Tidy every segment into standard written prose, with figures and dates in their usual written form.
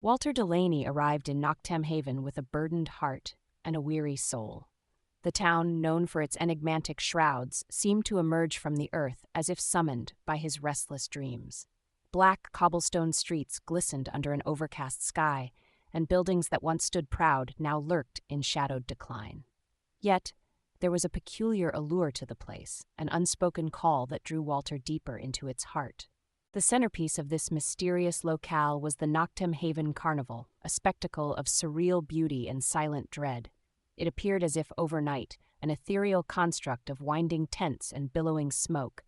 Walter Delaney arrived in Noctem Haven with a burdened heart and a weary soul. The town, known for its enigmatic shrouds, seemed to emerge from the earth as if summoned by his restless dreams. Black cobblestone streets glistened under an overcast sky, and buildings that once stood proud now lurked in shadowed decline. Yet, there was a peculiar allure to the place, an unspoken call that drew Walter deeper into its heart. The centerpiece of this mysterious locale was the Noctem Haven carnival, a spectacle of surreal beauty and silent dread. It appeared as if overnight, an ethereal construct of winding tents and billowing smoke.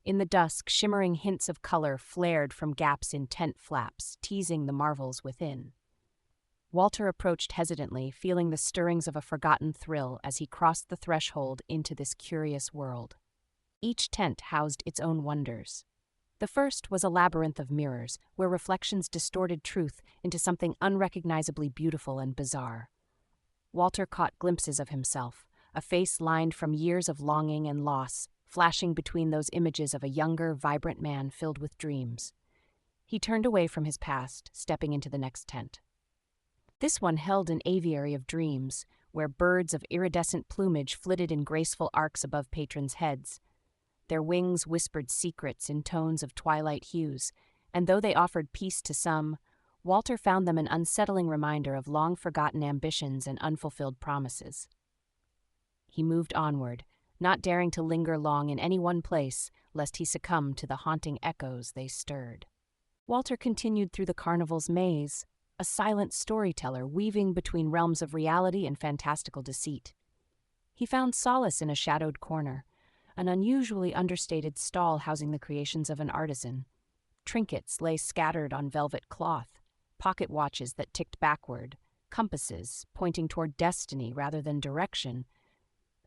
In the dusk, shimmering hints of color flared from gaps in tent flaps, teasing the marvels within. Walter approached hesitantly, feeling the stirrings of a forgotten thrill as he crossed the threshold into this curious world. Each tent housed its own wonders. The first was a labyrinth of mirrors, where reflections distorted truth into something unrecognizably beautiful and bizarre. Walter caught glimpses of himself, a face lined from years of longing and loss, flashing between those images of a younger, vibrant man filled with dreams. He turned away from his past, stepping into the next tent. This one held an aviary of dreams, where birds of iridescent plumage flitted in graceful arcs above patrons' heads. Their wings whispered secrets in tones of twilight hues, and though they offered peace to some, Walter found them an unsettling reminder of long-forgotten ambitions and unfulfilled promises. He moved onward, not daring to linger long in any one place, lest he succumb to the haunting echoes they stirred. Walter continued through the carnival's maze, a silent storyteller weaving between realms of reality and fantastical deceit. He found solace in a shadowed corner, an unusually understated stall housing the creations of an artisan. Trinkets lay scattered on velvet cloth, pocket watches that ticked backward, compasses pointing toward destiny rather than direction,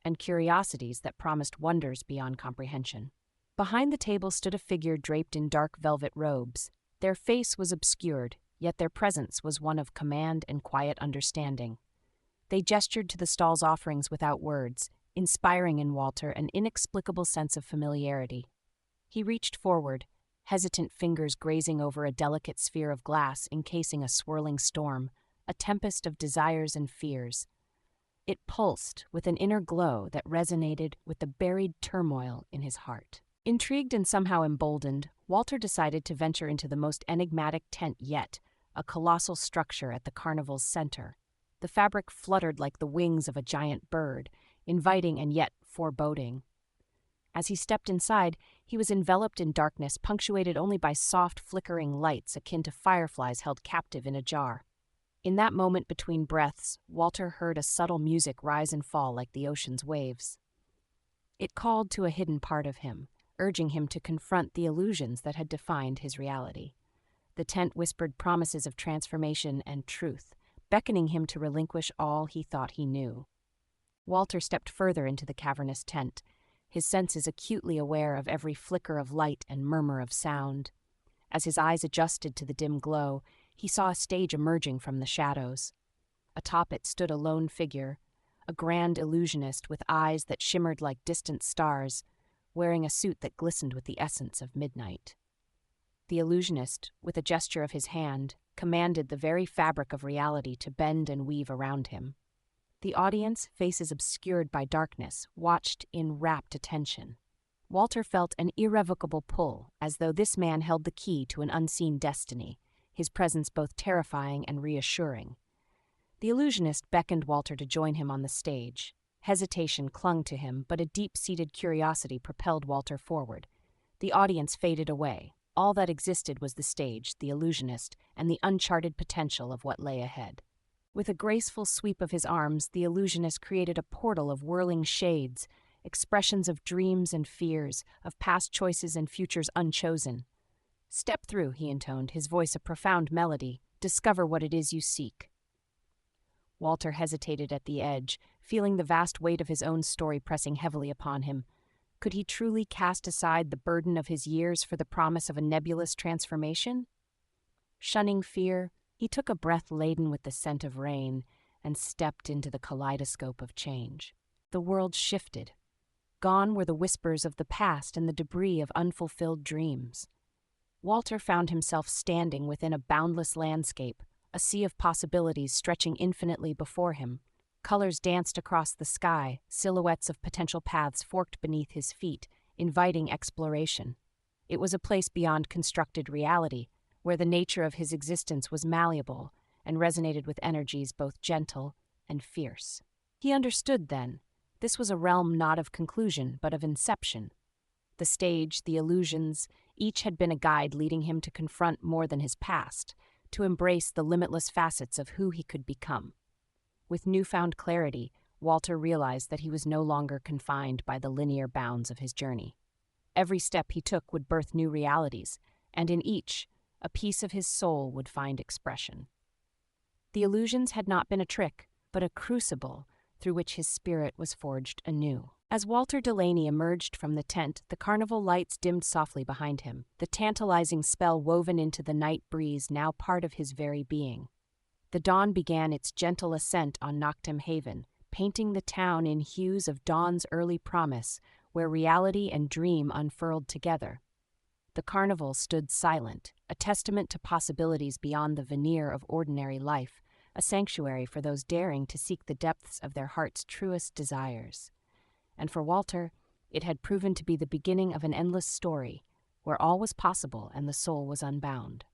and curiosities that promised wonders beyond comprehension. Behind the table stood a figure draped in dark velvet robes. Their face was obscured, yet their presence was one of command and quiet understanding. They gestured to the stall's offerings without words, inspiring in Walter an inexplicable sense of familiarity. He reached forward, hesitant fingers grazing over a delicate sphere of glass encasing a swirling storm, a tempest of desires and fears. It pulsed with an inner glow that resonated with the buried turmoil in his heart. Intrigued and somehow emboldened, Walter decided to venture into the most enigmatic tent yet, a colossal structure at the carnival's center. The fabric fluttered like the wings of a giant bird, inviting and yet foreboding. As he stepped inside, he was enveloped in darkness punctuated only by soft, flickering lights akin to fireflies held captive in a jar. In that moment between breaths, Walter heard a subtle music rise and fall like the ocean's waves. It called to a hidden part of him, urging him to confront the illusions that had defined his reality. The tent whispered promises of transformation and truth, beckoning him to relinquish all he thought he knew. Walter stepped further into the cavernous tent, his senses acutely aware of every flicker of light and murmur of sound. As his eyes adjusted to the dim glow, he saw a stage emerging from the shadows. Atop it stood a lone figure, a grand illusionist with eyes that shimmered like distant stars, wearing a suit that glistened with the essence of midnight. The illusionist, with a gesture of his hand, commanded the very fabric of reality to bend and weave around him. The audience, faces obscured by darkness, watched in rapt attention. Walter felt an irrevocable pull, as though this man held the key to an unseen destiny, his presence both terrifying and reassuring. The illusionist beckoned Walter to join him on the stage. Hesitation clung to him, but a deep-seated curiosity propelled Walter forward. The audience faded away. All that existed was the stage, the illusionist, and the uncharted potential of what lay ahead. With a graceful sweep of his arms, the illusionist created a portal of whirling shades, expressions of dreams and fears, of past choices and futures unchosen. "Step through," he intoned, his voice a profound melody. "Discover what it is you seek." Walter hesitated at the edge, feeling the vast weight of his own story pressing heavily upon him. Could he truly cast aside the burden of his years for the promise of a nebulous transformation? Shunning fear, he took a breath laden with the scent of rain and stepped into the kaleidoscope of change. The world shifted. Gone were the whispers of the past and the debris of unfulfilled dreams. Walter found himself standing within a boundless landscape, a sea of possibilities stretching infinitely before him. Colors danced across the sky, silhouettes of potential paths forked beneath his feet, inviting exploration. It was a place beyond constructed reality, where the nature of his existence was malleable and resonated with energies both gentle and fierce. He understood then, this was a realm not of conclusion but of inception. The stage, the illusions, each had been a guide leading him to confront more than his past, to embrace the limitless facets of who he could become. With newfound clarity, Walter realized that he was no longer confined by the linear bounds of his journey. Every step he took would birth new realities, and in each, a piece of his soul would find expression. The illusions had not been a trick, but a crucible through which his spirit was forged anew. As Walter Delaney emerged from the tent, the carnival lights dimmed softly behind him, the tantalizing spell woven into the night breeze now part of his very being. The dawn began its gentle ascent on Noctem Haven, painting the town in hues of dawn's early promise, where reality and dream unfurled together. The carnival stood silent, a testament to possibilities beyond the veneer of ordinary life, a sanctuary for those daring to seek the depths of their heart's truest desires. And for Walter, it had proven to be the beginning of an endless story, where all was possible and the soul was unbound.